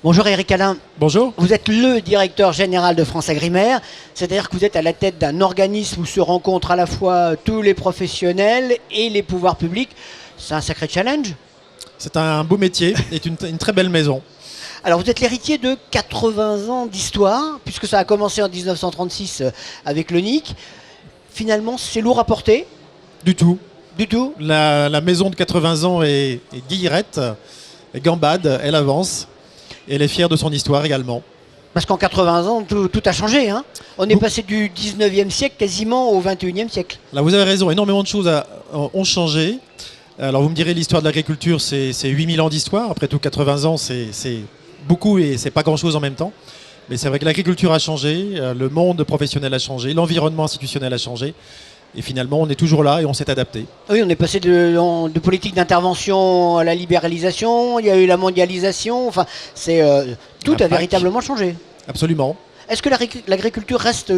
Bonjour Eric Alain. Bonjour. Vous êtes le directeur général de France Agrimaire, c'est-à-dire que vous êtes à la tête d'un organisme où se rencontrent à la fois tous les professionnels et les pouvoirs publics. C'est un sacré challenge. C'est un beau métier et une très belle maison. Alors vous êtes l'héritier de 80 ans d'histoire, puisque ça a commencé en 1936 avec le NIC. Finalement, c'est lourd à porter? Du tout. Du tout. La maison de 80 ans est guillerette, est gambade, elle avance. Et elle est fière de son histoire également. Parce qu'en 80 ans, tout a changé. Hein, on est passé du 19e siècle quasiment au 21e siècle. Là, vous avez raison, énormément de choses ont changé. Alors vous me direz, l'histoire de l'agriculture, c'est 8000 ans d'histoire. Après tout, 80 ans, c'est beaucoup et c'est pas grand-chose en même temps. Mais c'est vrai que l'agriculture a changé, le monde professionnel a changé, l'environnement institutionnel a changé. Et finalement, on est toujours là et on s'est adapté. Oui, on est passé de politique d'intervention à la libéralisation, il y a eu la mondialisation, enfin, tout a véritablement changé. Absolument. Est-ce que l'agriculture reste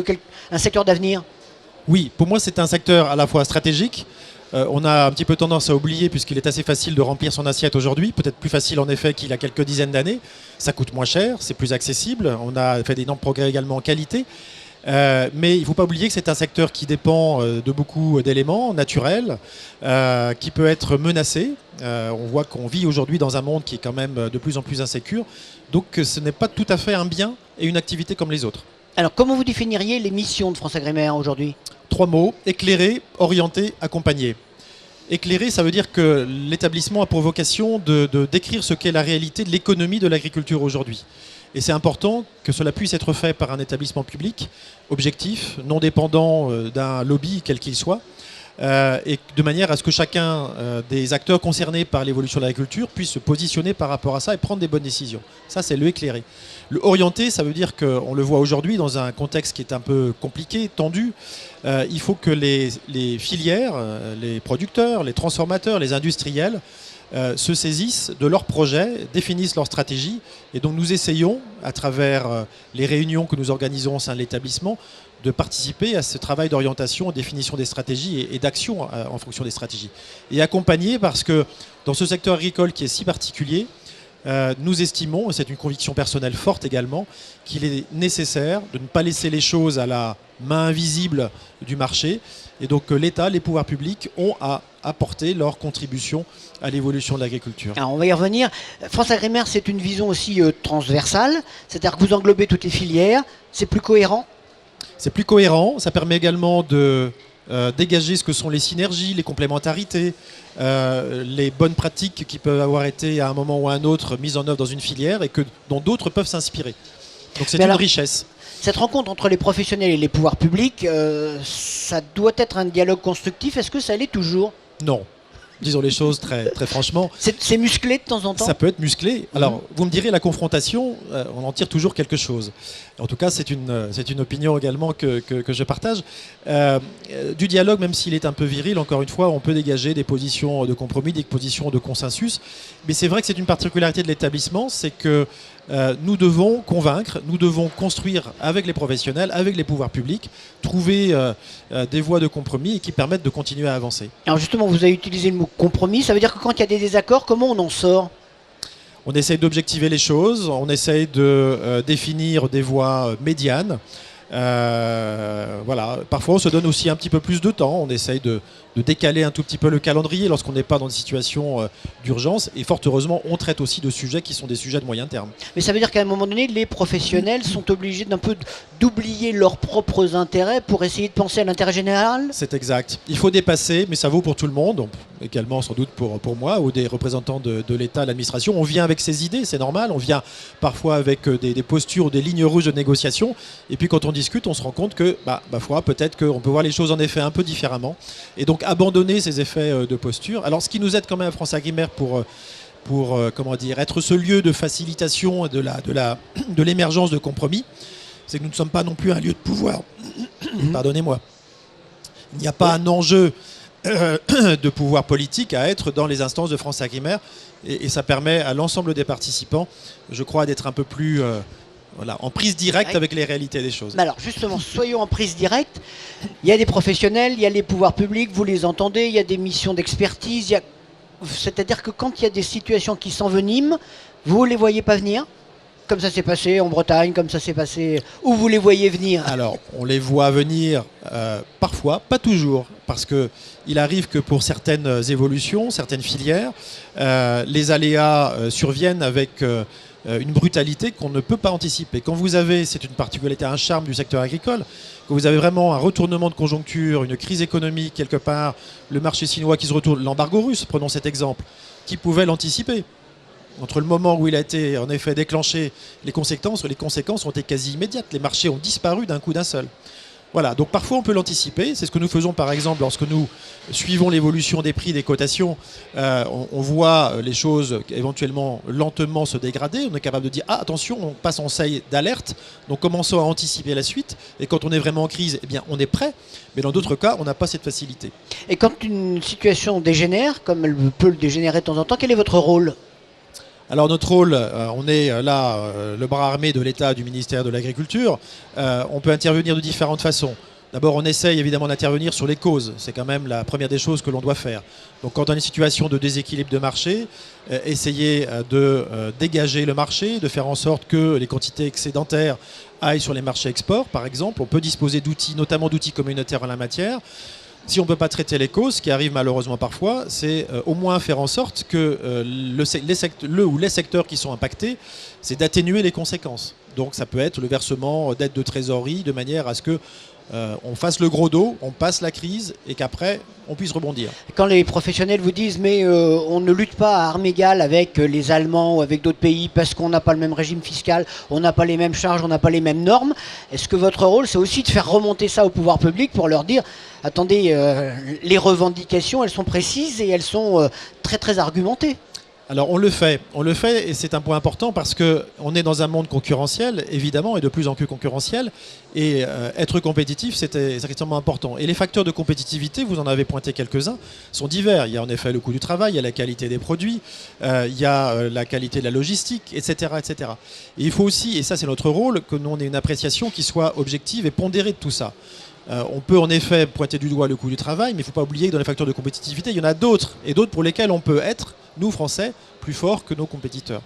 un secteur d'avenir? Oui, pour moi, c'est un secteur à la fois stratégique. On a un petit peu tendance à oublier puisqu'il est assez facile de remplir son assiette aujourd'hui, peut-être plus facile en effet qu'il y a quelques dizaines d'années. Ça coûte moins cher, c'est plus accessible, on a fait d'énormes progrès également en qualité. Mais il ne faut pas oublier que c'est un secteur qui dépend de beaucoup d'éléments naturels, qui peut être menacé. On voit qu'on vit aujourd'hui dans un monde qui est quand même de plus en plus insécure. Donc ce n'est pas tout à fait un bien et une activité comme les autres. Alors comment vous définiriez les missions de France Agrimaire aujourd'hui? 3 mots, éclairer, orienter, accompagner. Éclairer, ça veut dire que l'établissement a pour vocation de décrire ce qu'est la réalité de l'économie de l'agriculture aujourd'hui. Et c'est important que cela puisse être fait par un établissement public, objectif, non dépendant d'un lobby quel qu'il soit, et de manière à ce que chacun des acteurs concernés par l'évolution de l'agriculture puisse se positionner par rapport à ça et prendre des bonnes décisions. Ça, c'est le éclairer. Le orienter, ça veut dire qu'on le voit aujourd'hui dans un contexte qui est un peu compliqué, tendu. Il faut que les filières, les producteurs, les transformateurs, les industriels se saisissent de leurs projets, définissent leur stratégie. Et donc nous essayons, à travers les réunions que nous organisons au sein de l'établissement, de participer à ce travail d'orientation, définition des stratégies et d'action en fonction des stratégies. Et accompagner parce que dans ce secteur agricole qui est si particulier, nous estimons, et c'est une conviction personnelle forte également, qu'il est nécessaire de ne pas laisser les choses à la main invisible du marché. Et donc l'État, les pouvoirs publics ont à apporter leur contribution à l'évolution de l'agriculture. Alors on va y revenir. France Agrimaire, c'est une vision aussi transversale, c'est-à-dire que vous englobez toutes les filières, c'est plus cohérent? C'est plus cohérent, ça permet également de dégager ce que sont les synergies, les complémentarités, les bonnes pratiques qui peuvent avoir été à un moment ou à un autre mises en œuvre dans une filière et dont d'autres peuvent s'inspirer. Donc c'est une richesse. Cette rencontre entre les professionnels et les pouvoirs publics, ça doit être un dialogue constructif. Est-ce que ça l'est toujours? Non. Disons les choses très franchement. C'est musclé de temps en temps? Ça peut être musclé. Alors, vous me direz, la confrontation, on en tire toujours quelque chose. En tout cas, c'est une opinion également que je partage. Du dialogue, même s'il est un peu viril, encore une fois, on peut dégager des positions de compromis, des positions de consensus. Mais c'est vrai que c'est une particularité de l'établissement, c'est que nous devons convaincre, nous devons construire avec les professionnels, avec les pouvoirs publics, trouver des voies de compromis qui permettent de continuer à avancer. Alors justement, vous avez utilisé le mot compromis, ça veut dire que quand il y a des désaccords, comment on en sort? On essaye d'objectiver les choses, on essaye de définir des voies médianes. Voilà. Parfois on se donne aussi un petit peu plus de temps, on essaye de décaler un tout petit peu le calendrier lorsqu'on n'est pas dans une situation d'urgence, et fort heureusement on traite aussi de sujets qui sont des sujets de moyen terme. Mais ça veut dire qu'à un moment donné les professionnels sont obligés d'un peu d'oublier leurs propres intérêts pour essayer de penser à l'intérêt général? C'est exact, il faut dépasser, mais ça vaut pour tout le monde, également sans doute pour moi ou des représentants de l'État, l'administration. On vient avec ses idées, c'est normal, on vient parfois avec des postures ou des lignes rouges de négociation, et puis quand on discute, on se rend compte que, peut-être qu'on peut voir les choses en effet un peu différemment. Et donc abandonner ces effets de posture. Alors ce qui nous aide quand même à France Agrimaire pour comment dire, être ce lieu de facilitation de l'émergence de compromis, c'est que nous ne sommes pas non plus un lieu de pouvoir. Pardonnez-moi. Il n'y a pas un enjeu de pouvoir politique à être dans les instances de France Agrimaire, et ça permet à l'ensemble des participants, je crois, d'être un peu plus en prise directe avec les réalités des choses. Mais alors justement, soyons en prise directe. Il y a des professionnels, il y a les pouvoirs publics, vous les entendez, il y a des missions d'expertise. C'est-à-dire que quand il y a des situations qui s'enveniment, vous ne les voyez pas venir? comme ça s'est passé en Bretagne, comme ça s'est passé, où vous les voyez venir? Alors, on les voit venir parfois, pas toujours, parce qu'il arrive que pour certaines évolutions, certaines filières, les aléas surviennent avec une brutalité qu'on ne peut pas anticiper. Quand vous avez, c'est une particularité, un charme du secteur agricole, quand vous avez vraiment un retournement de conjoncture, une crise économique quelque part, le marché chinois qui se retourne, l'embargo russe, prenons cet exemple, qui pouvait l'anticiper. Entre le moment où il a été en effet déclenché, les conséquences ont été quasi immédiates. Les marchés ont disparu d'un coup d'un seul. Voilà, donc parfois on peut l'anticiper. C'est ce que nous faisons par exemple lorsque nous suivons l'évolution des prix, des cotations. On voit les choses éventuellement lentement se dégrader. On est capable de dire ah attention, on passe en seuil d'alerte. Donc commençons à anticiper la suite. Et quand on est vraiment en crise, eh bien on est prêt. Mais dans d'autres cas, on n'a pas cette facilité. Et quand une situation dégénère, comme elle peut le dégénérer de temps en temps, quel est votre rôle? Alors notre rôle, on est là le bras armé de l'État, du ministère de l'Agriculture. On peut intervenir de différentes façons. D'abord, on essaye évidemment d'intervenir sur les causes. C'est quand même la première des choses que l'on doit faire. Donc quand on a une situation de déséquilibre de marché, essayer de dégager le marché, de faire en sorte que les quantités excédentaires aillent sur les marchés export, par exemple. On peut disposer d'outils, notamment d'outils communautaires en la matière. Si on ne peut pas traiter les causes, ce qui arrive malheureusement parfois, c'est au moins faire en sorte que le ou les secteurs qui sont impactés, c'est d'atténuer les conséquences. Donc ça peut être le versement d'aides de trésorerie de manière à ce que on fasse le gros dos, on passe la crise et qu'après on puisse rebondir. Quand les professionnels vous disent mais on ne lutte pas à armes égales avec les Allemands ou avec d'autres pays parce qu'on n'a pas le même régime fiscal, on n'a pas les mêmes charges, on n'a pas les mêmes normes, est-ce que votre rôle c'est aussi de faire remonter ça au pouvoir public pour leur dire attendez, les revendications elles sont précises et elles sont très très argumentées? Alors on le fait et c'est un point important parce qu'on est dans un monde concurrentiel, évidemment, et de plus en plus concurrentiel, et être compétitif c'est extrêmement important. Et les facteurs de compétitivité, vous en avez pointé quelques-uns, sont divers. Il y a en effet le coût du travail, il y a la qualité des produits, il y a la qualité de la logistique, etc., etc. Et il faut aussi, et ça c'est notre rôle, que nous on ait une appréciation qui soit objective et pondérée de tout ça. On peut en effet pointer du doigt le coût du travail, mais il ne faut pas oublier que dans les facteurs de compétitivité, il y en a d'autres, et d'autres pour lesquels on peut être, nous Français, plus forts que nos compétiteurs.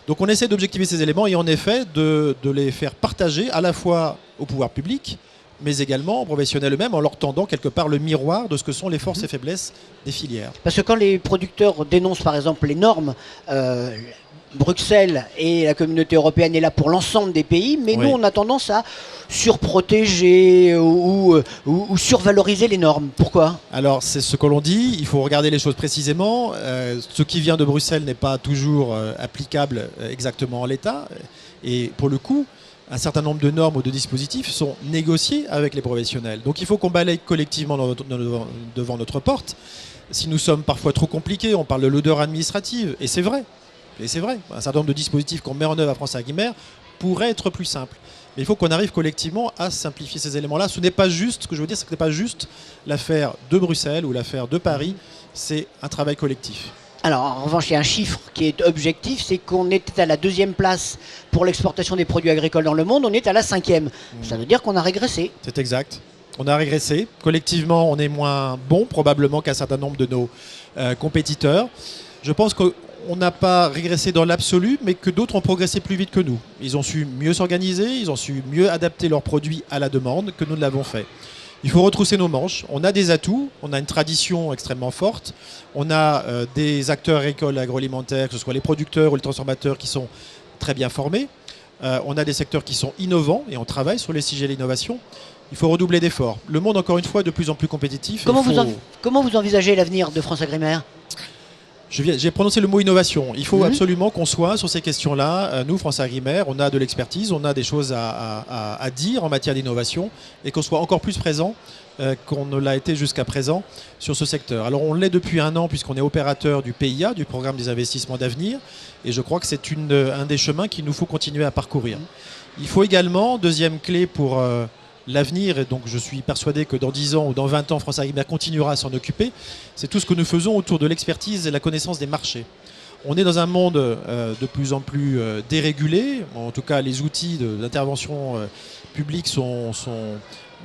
Donc on essaie d'objectiver ces éléments et en effet de les faire partager à la fois au pouvoir public, mais également aux professionnels eux-mêmes en leur tendant quelque part le miroir de ce que sont les forces et faiblesses des filières. Parce que quand les producteurs dénoncent par exemple les normes, Bruxelles et la communauté européenne est là pour l'ensemble des pays, mais oui, nous on a tendance à surprotéger ou survaloriser les normes. Pourquoi? Alors c'est ce que l'on dit, il faut regarder les choses précisément. Ce qui vient de Bruxelles n'est pas toujours applicable exactement en l'état. Et pour le coup, un certain nombre de normes ou de dispositifs sont négociés avec les professionnels. Donc il faut qu'on balaye collectivement devant notre porte. Si nous sommes parfois trop compliqués, on parle de l'odeur administrative, et c'est vrai. Et c'est vrai, un certain nombre de dispositifs qu'on met en œuvre à France Agrimer pourraient être plus simples. Mais il faut qu'on arrive collectivement à simplifier ces éléments-là. Ce n'est pas juste, ce que je veux dire, c'est que ce n'est pas juste l'affaire de Bruxelles ou l'affaire de Paris, c'est un travail collectif. Alors en revanche, il y a un chiffre qui est objectif, c'est qu'on était à la 2e place pour l'exportation des produits agricoles dans le monde, on est à la 5e. Ça veut dire qu'on a régressé. C'est exact. On a régressé. Collectivement, on est moins bon probablement qu'un certain nombre de nos compétiteurs. Je pense qu'on n'a pas régressé dans l'absolu, mais que d'autres ont progressé plus vite que nous. Ils ont su mieux s'organiser, ils ont su mieux adapter leurs produits à la demande que nous ne l'avons fait. Il faut retrousser nos manches. On a des atouts, on a une tradition extrêmement forte, on a des acteurs agricoles, agroalimentaires, que ce soit les producteurs ou les transformateurs qui sont très bien formés. On a des secteurs qui sont innovants et on travaille sur les sujets de l'innovation. Il faut redoubler d'efforts. Le monde, encore une fois, est de plus en plus compétitif. Comment vous envisagez l'avenir de France Agrimer ? J'ai prononcé le mot innovation. Il faut absolument qu'on soit sur ces questions-là. Nous, France Agrimer, on a de l'expertise, on a des choses à dire en matière d'innovation et qu'on soit encore plus présent qu'on ne l'a été jusqu'à présent sur ce secteur. Alors on l'est depuis 1 an puisqu'on est opérateur du PIA, du Programme des investissements d'avenir, et je crois que c'est un des chemins qu'il nous faut continuer à parcourir. Il faut également, deuxième clé pour l'avenir, et donc je suis persuadé que dans 10 ans ou dans 20 ans, France Agrimer continuera à s'en occuper, c'est tout ce que nous faisons autour de l'expertise et la connaissance des marchés. On est dans un monde de plus en plus dérégulé, en tout cas les outils d'intervention publique sont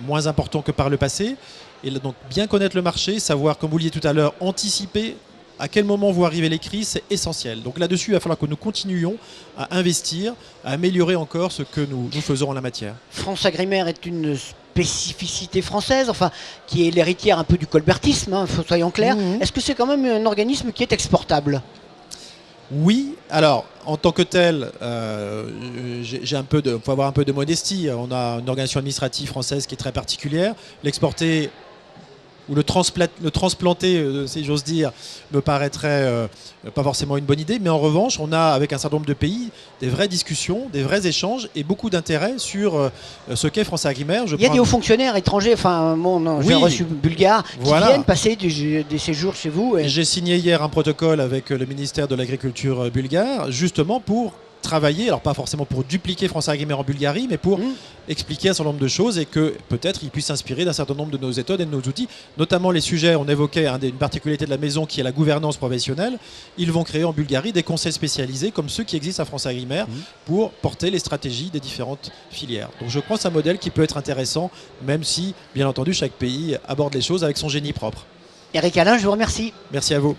moins importants que par le passé, et donc bien connaître le marché, savoir, comme vous le disiez tout à l'heure, anticiper À quel moment vont arriver les crises, c'est essentiel. Donc là-dessus, il va falloir que nous continuions à investir, à améliorer encore ce que nous faisons en la matière. FranceAgriMer est une spécificité française, enfin, qui est l'héritière un peu du colbertisme, hein, soyons clairs. Est-ce que c'est quand même un organisme qui est exportable ? Oui, alors en tant que tel, faut avoir un peu de modestie. On a une organisation administrative française qui est très particulière. L'exporter ou le transplanter, si j'ose dire, me paraîtrait pas forcément une bonne idée. Mais en revanche, on a avec un certain nombre de pays des vraies discussions, des vrais échanges et beaucoup d'intérêt sur ce qu'est FranceAgriMer. Il y a des hauts fonctionnaires étrangers, enfin, j'ai reçu bulgares, qui viennent passer des séjours chez vous. J'ai signé hier un protocole avec le ministère de l'Agriculture bulgare, justement pour travailler, alors pas forcément pour dupliquer FranceAgriMer en Bulgarie, mais pour expliquer un certain nombre de choses et que peut-être ils puissent s'inspirer d'un certain nombre de nos méthodes et de nos outils, notamment les sujets, on évoquait une particularité de la maison qui est la gouvernance professionnelle. Ils vont créer en Bulgarie des conseils spécialisés comme ceux qui existent à FranceAgriMer pour porter les stratégies des différentes filières. Donc je crois que c'est un modèle qui peut être intéressant, même si, bien entendu, chaque pays aborde les choses avec son génie propre. Eric Alain, je vous remercie. Merci à vous.